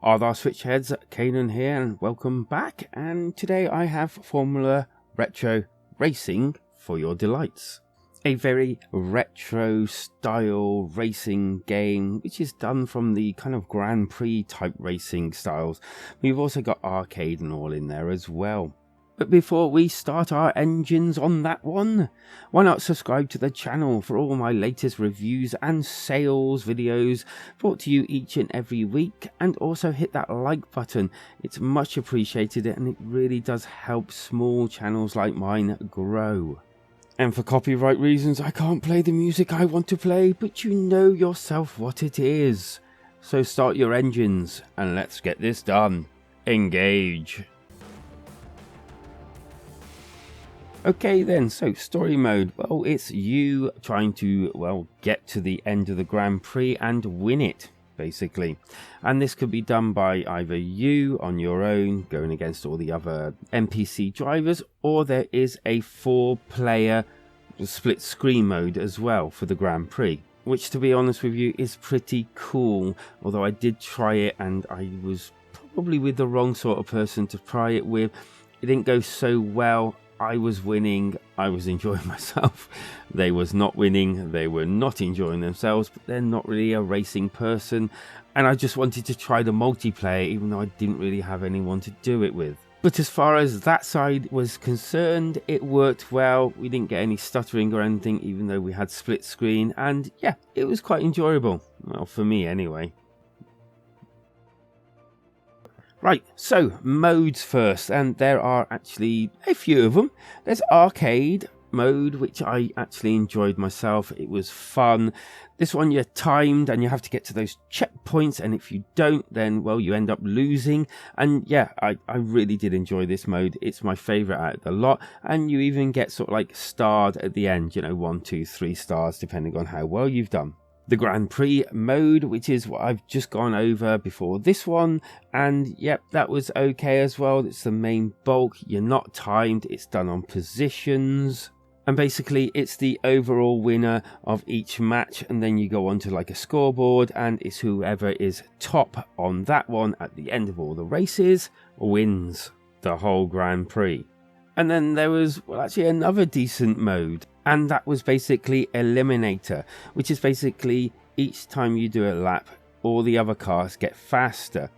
Are switch heads, Kanan here and welcome back, and today I have Formula Retro Racing for your delights. A very retro style racing game which is done from the kind of Grand Prix type racing styles. We've also got arcade and all in there as well. But before we start our engines on that one, why not subscribe to the channel for all my latest reviews and sales videos brought to you each and every week, and also hit that like button. It's much appreciated and it really does help small channels like mine grow. And for copyright reasons I can't play the music I want to play, but you know yourself what it is. So start your engines and let's get this done. Engage. Okay then, so story mode, well, it's you trying to, get to the end of the Grand Prix and win it, basically. And this could be done by either you on your own, going against all the other NPC drivers, or there is a 4-player split screen mode as well for the Grand Prix, which, to be honest with you, is pretty cool. Although I did try it and I was probably with the wrong sort of person to try it with. It didn't go so well. I was winning, I was enjoying myself. They was not winning, they were not enjoying themselves, but they're not really a racing person. And I just wanted to try the multiplayer, even though I didn't really have anyone to do it with. But as far as that side was concerned, it worked well. We didn't get any stuttering or anything, even though we had split screen. And yeah, it was quite enjoyable. Well, for me anyway. Right, so modes first, and there are actually a few of them. There's arcade mode, which I actually enjoyed myself. It was fun. This one you're timed and you have to get to those checkpoints, and if you don't, then, well, you end up losing. And yeah, I really did enjoy this mode. It's my favourite out of the lot, and you even get sort of like starred at the end, 1, 2, 3 stars, depending on how well you've done. The Grand Prix mode, which is what I've just gone over before this one, and yep, that was okay as well. It's the main bulk. You're not timed, it's done on positions, and basically it's the overall winner of each match, and then you go on to like a scoreboard, and it's whoever is top on that one at the end of all the races wins the whole Grand Prix. And then there was, actually another decent mode, and that was basically Eliminator, which is basically each time you do a lap, all the other cars get faster,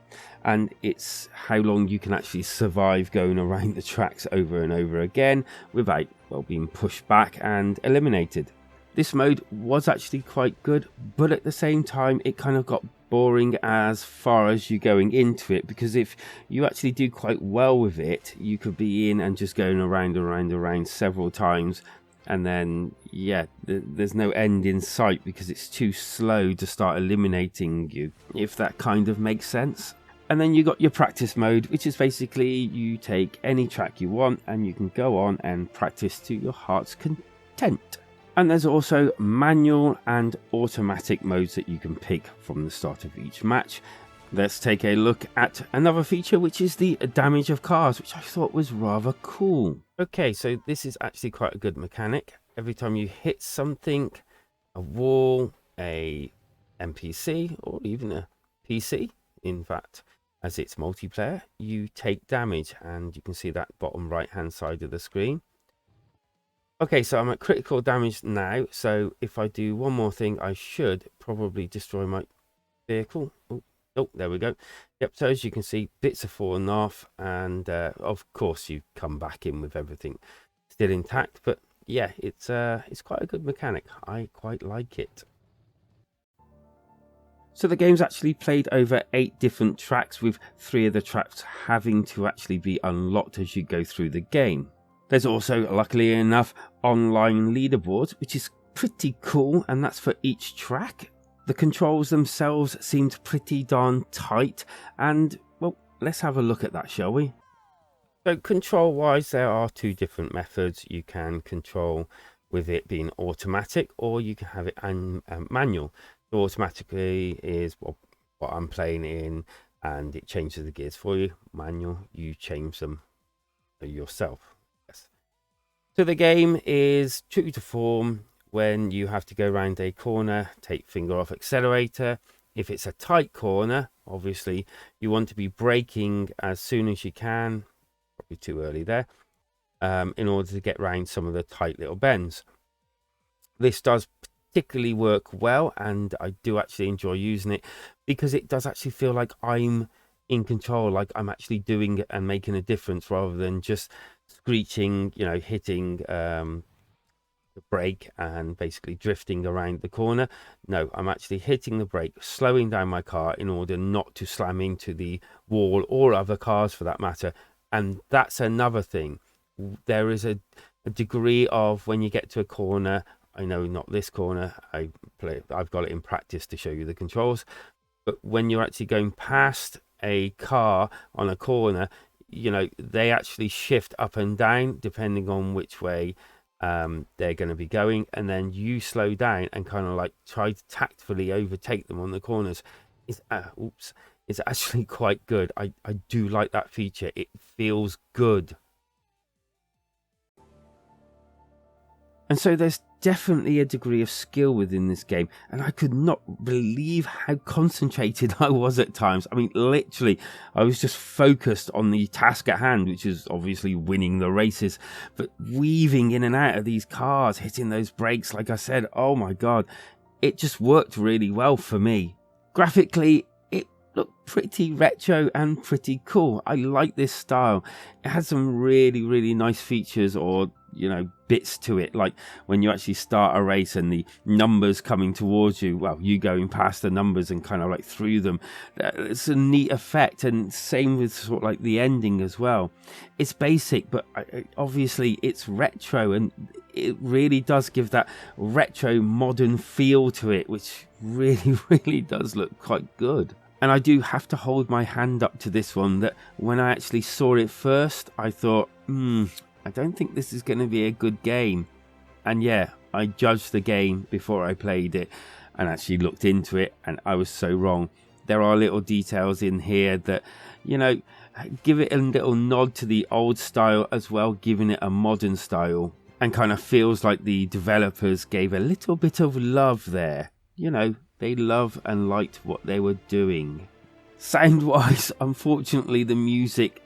and it's how long you can actually survive going around the tracks over and over again without, being pushed back and eliminated. This mode was actually quite good, but at the same time it kind of got boring as far as you going into it, because if you actually do quite well with it, you could be in and just going around several times, and then yeah, there's no end in sight because it's too slow to start eliminating you, if that kind of makes sense. And then you got your practice mode, which is basically you take any track you want and you can go on and practice to your heart's content. And there's also manual and automatic modes that you can pick from the start of each match. Let's take a look at another feature, which is the damage of cars, which I thought was rather cool. Okay, so this is actually quite a good mechanic. Every time you hit something, a wall, a NPC, or even a PC, in fact, as it's multiplayer, you take damage, and you can see that bottom right hand side of the screen. Okay, so I'm at critical damage now, so if I do one more thing, I should probably destroy my vehicle. Oh, there we go. Yep, so as you can see, bits are falling off, and of course you come back in with everything still intact. But yeah, it's quite a good mechanic. I quite like it. So the game's actually played over 8 different tracks, with 3 of the tracks having to actually be unlocked as you go through the game. There's also, luckily enough, online leaderboards, which is pretty cool, and that's for each track. The controls themselves seemed pretty darn tight, and, well, let's have a look at that, shall we? So control-wise, there are 2 different methods. You can control with it being automatic, or you can have it manual. So automatically is what I'm playing in, and it changes the gears for you. Manual, you change them yourself. So the game is true to form. When you have to go around a corner, take finger off accelerator. If it's a tight corner, Obviously, you want to be braking as soon as you can, probably too early there, in order to get around some of the tight little bends. This does particularly work well, and I do actually enjoy using it because it does actually feel like I'm in control, like I'm actually doing it and making a difference rather than just screeching, you know, hitting the brake and basically drifting around the corner. No, I'm actually hitting the brake, slowing down my car in order not to slam into the wall or other cars for that matter. And that's another thing. There is a degree of when you get to a corner. I know not this corner. I've got it in practice to show you the controls. But when you're actually going past a car on a corner, you know, they actually shift up and down depending on which way they're going to be going, and then you slow down and kind of like try to tactfully overtake them on the corners. It's actually quite good. I do like that feature. It feels good. And so there's definitely a degree of skill within this game, and I could not believe how concentrated I was at times. I mean, literally, I was just focused on the task at hand, which is obviously winning the races, but weaving in and out of these cars, hitting those brakes, like I said, oh my god, it just worked really well for me. Graphically, it looked pretty retro and pretty cool. I like this style. It had some really nice features, or you know, bits to it, like when you actually start a race and the numbers coming towards you, well, you going past the numbers and kind of like through them. It's a neat effect, and same with sort of like the ending as well. It's basic, but obviously it's retro, and it really does give that retro modern feel to it, which really does look quite good. And I do have to hold my hand up to this one, that when I actually saw it first, I thought, I don't think this is going to be a good game. And yeah, I judged the game before I played it and actually looked into it, and I was so wrong. There are little details in here that, you know, give it a little nod to the old style as well, giving it a modern style, and kind of feels like the developers gave a little bit of love there. You know, they love and liked what they were doing. Sound-wise, unfortunately, the music,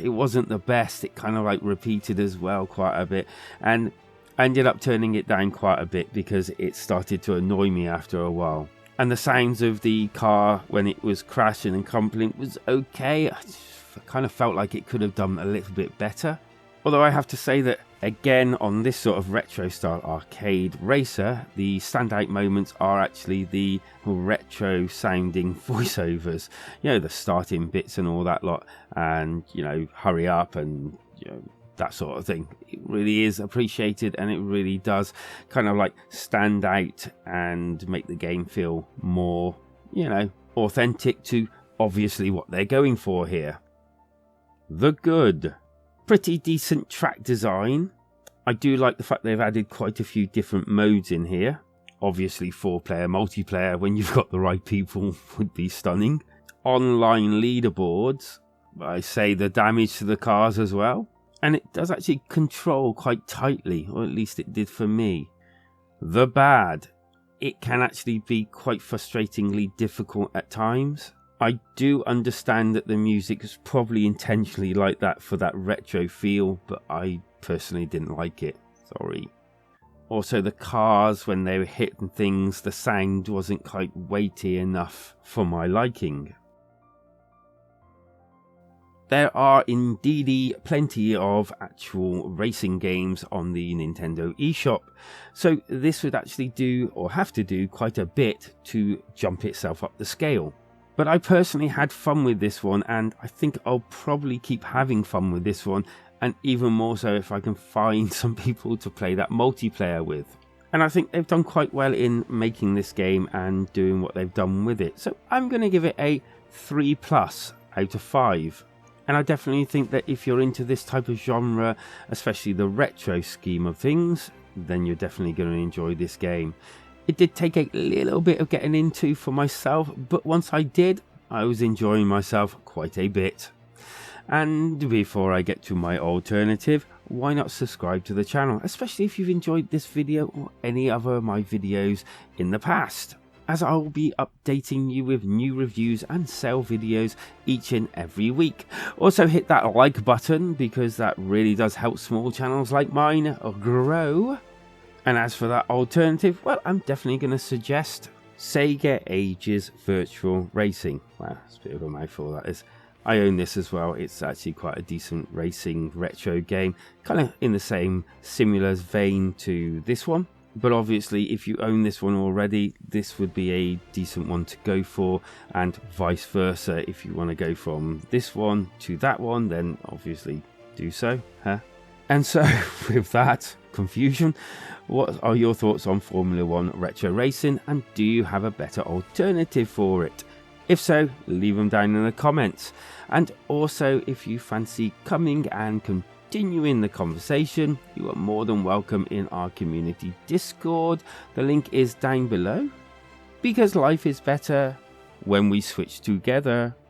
it wasn't the best. It kind of like repeated as well quite a bit, and I ended up turning it down quite a bit because it started to annoy me after a while. And the sounds of the car when it was crashing and crumpling was okay. I kind of felt like it could have done a little bit better. Although I have to say that, again, on this sort of retro style arcade racer, the standout moments are actually the retro sounding voiceovers, you know, the starting bits and all that lot, and, you know, hurry up and, you know, that sort of thing. It really is appreciated, and it really does kind of like stand out and make the game feel more, you know, authentic to obviously what they're going for here. The good. Pretty decent track design. I do like the fact they've added quite a few different modes in here. Obviously 4-player multiplayer, when you've got the right people, would be stunning. Online leaderboards. I say the damage to the cars as well. And it does actually control quite tightly, or at least it did for me. The bad. It can actually be quite frustratingly difficult at times. I do understand that the music is probably intentionally like that for that retro feel, but I personally didn't like it. Sorry. Also, the cars, when they were hitting things, the sound wasn't quite weighty enough for my liking. There are indeed plenty of actual racing games on the Nintendo eShop, so this would actually do, or have to do, quite a bit to jump itself up the scale. But I personally had fun with this one, and I think I'll probably keep having fun with this one, and even more so if I can find some people to play that multiplayer with. And I think they've done quite well in making this game and doing what they've done with it. So I'm going to give it a 3+ out of 5. And I definitely think that if you're into this type of genre, especially the retro scheme of things, then you're definitely going to enjoy this game. It did take a little bit of getting into for myself, but once I did, I was enjoying myself quite a bit. And before I get to my alternative, why not subscribe to the channel, especially if you've enjoyed this video or any other of my videos in the past. as I will be updating you with new reviews and sale videos each and every week. Also hit that like button because that really does help small channels like mine grow. And as for that alternative, well, I'm definitely going to suggest Sega Ages Virtual Racing. Wow, it's a bit of a mouthful, that is. I own this as well. It's actually quite a decent racing retro game, kind of in the same similar vein to this one. But obviously, if you own this one already, this would be a decent one to go for, and vice versa. If you want to go from this one to that one, then obviously do so. And so, with that confusion, what are your thoughts on Formula 1 retro racing, and do you have a better alternative for it? If so, leave them down in the comments. And also, if you fancy coming and continuing the conversation, you are more than welcome in our community Discord. The link is down below. Because life is better when we switch together.